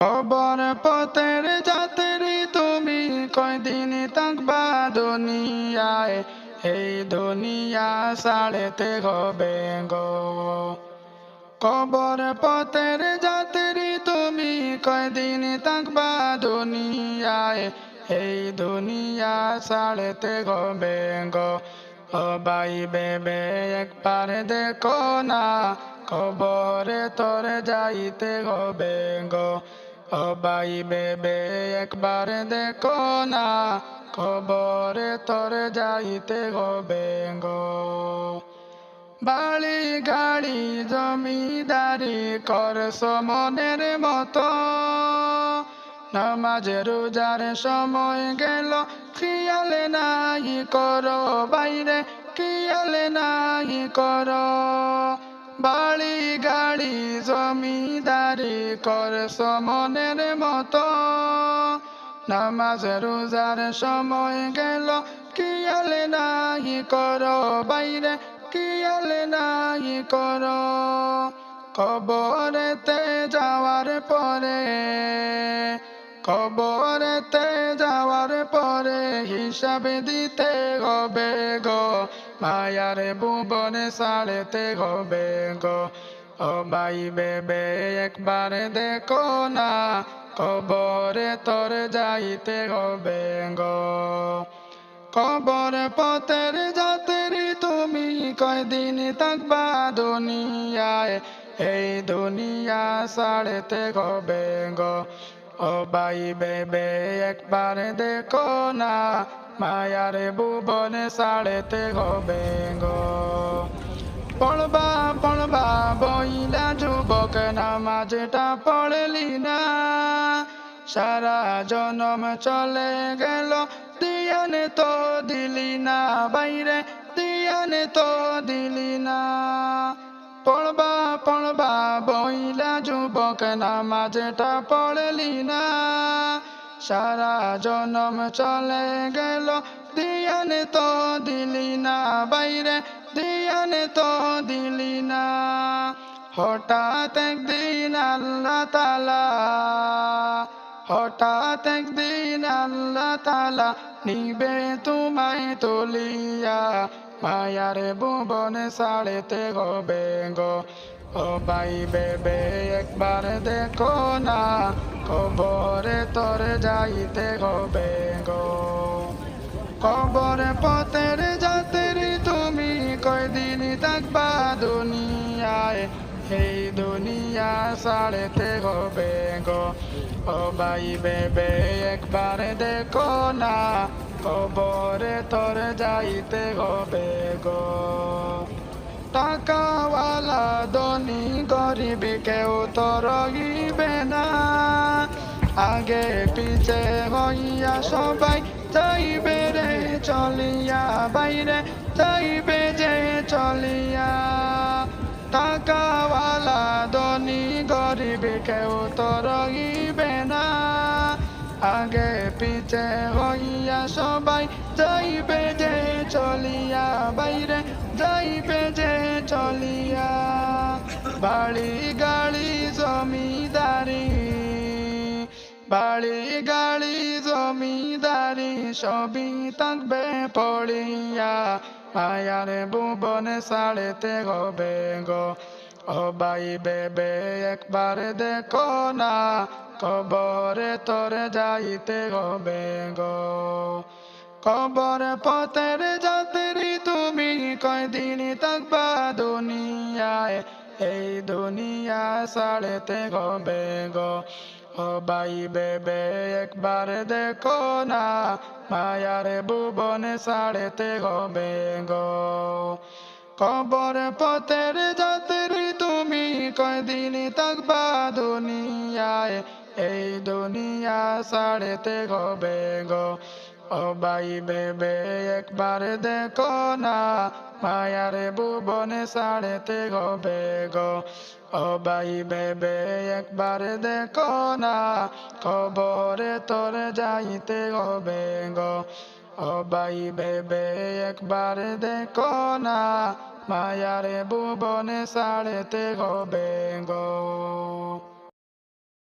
খবর পথের যাত্রী তুমি কয়দিন থাকবা দুনিয়ায়, এই দুনিয়া ছাড়তে হবে গো। খবর পথের যাত্রী তুমি কয়দিন থাকবা দুনিয়ায়, এই দুনিয়া ছাড়তে হবে গো। ও ভাই বেবে একবার দেখো না, খবরে তোর যাইতে হবে গো। ও ভাই বেবে একবার দেখো না, খবরে তোর যাইতে হবে গো। বাড়ি গাড়ি জমিদারি করছ মনের মতো, নামাজ রোজার সময় গেল খেয়াল নাই করো বাইরে, খেয়াল নাই করো। বাড়ি গাড়ি জমিদারি করছ মনের মতো, নামাজ রোজার সময় গেল খেয়াল নাই করো বাইরে, খেয়াল নাই করো। কবরেতে যাওয়ার পরে, কবরেতে যাওয়ার পরে হিসাব দিতে হবে গো। মায়ার ভুবন ছাড়তে হবে গো। ও ভাই বেবে একবার দেখো না, কবরে তোর যাইতে হবে গো। কবর পথের যাত্রী তুমি কয়দিন থাকবা দুনিয়ায়, এই দুনিয়া ছাড়তে হবে গো। ও ভাই বেবে একবার দেখো না, মায়ার ভুবন ছাড়তে হবে গো। পড়বা পড়বা বইলা যুবক নামাজটা পড়লি না, সারা জনম চলে গেল দিয়ানে তো দিলি না বাইরে, দিয়ানে তো দিলি না। পড়বা পড়বা বইলা যুবক নামাজটা পড়লি না, সারা জনম চলে গেল দিয়ানে তো দিলি না বাইরে, দিয়ানে তো দিলি না। হঠাৎ একদিন আল্লাহ তাআলা, হঠাৎ একদিন আল্লাহ তাআলা নিবে তোমায় তুলিয়া, মায়ার ভুবন ছাড়তে হবে গো। ও ভাই বেবে একবার দেখো না, কবরে তোর যাইতে হবে গো। কবর পথের যাত্রী তুমি কয়দিন থাকবা দুনিয়ায়, এই দুনিয়া ছাড়তে হবে গো। ও ভাই বেবে একবার দেখো না, কবরে তোর যাইতে হবে গো। টাকাওয়ালা ধনী গরিব কেউ তো রহিবে না, আগে পিছে হইয়া সবাই যাইবে রে চলিয়া বাইরে, যাইবে যে চলিয়া। টাকাওয়ালা ধনী গরিব কেউ তো রহিবে না, আগে পিছে হইয়া সবাই যাইবে যে চলিয়া বাইরে, যাইবে যে চলিয়া। বাড়ি গাড়ি জমিদারি, বাড়ি গাড়ি জমিদারি সবই থাকবে পড়িয়া, মায়ার ভুবন ছাড়তে হবে গো। ও ভাই বেবে একবার দেখো না, কবরে তোর যাইতে হবে গো। কবর পথের যাত্রী তুমি কয়দিন থাকবা দুনিয়ায়, এই দুনিয়া ছাড়তে হবে গো। ও ভাই বেবে একবার দেখো না, মায়ার ভুবন ছাড়তে হবে গো। কবর পথের যাত্রী তুমি কয়দিন থাকবা দুনিয়ায়, এই দুনিয়া ছাড়তে হবে গো। ও ভাই বেবে একবার দেখো না, মায়ার ভুবন ছাড়তে হবে গো। ও ভাই বেবে একবার দেখো না, কবরে তোর যাইতে হবে গো। ও ভাই বেবে একবার দেখো না, মায়ার ভুবন ছাড়তে হবে গো।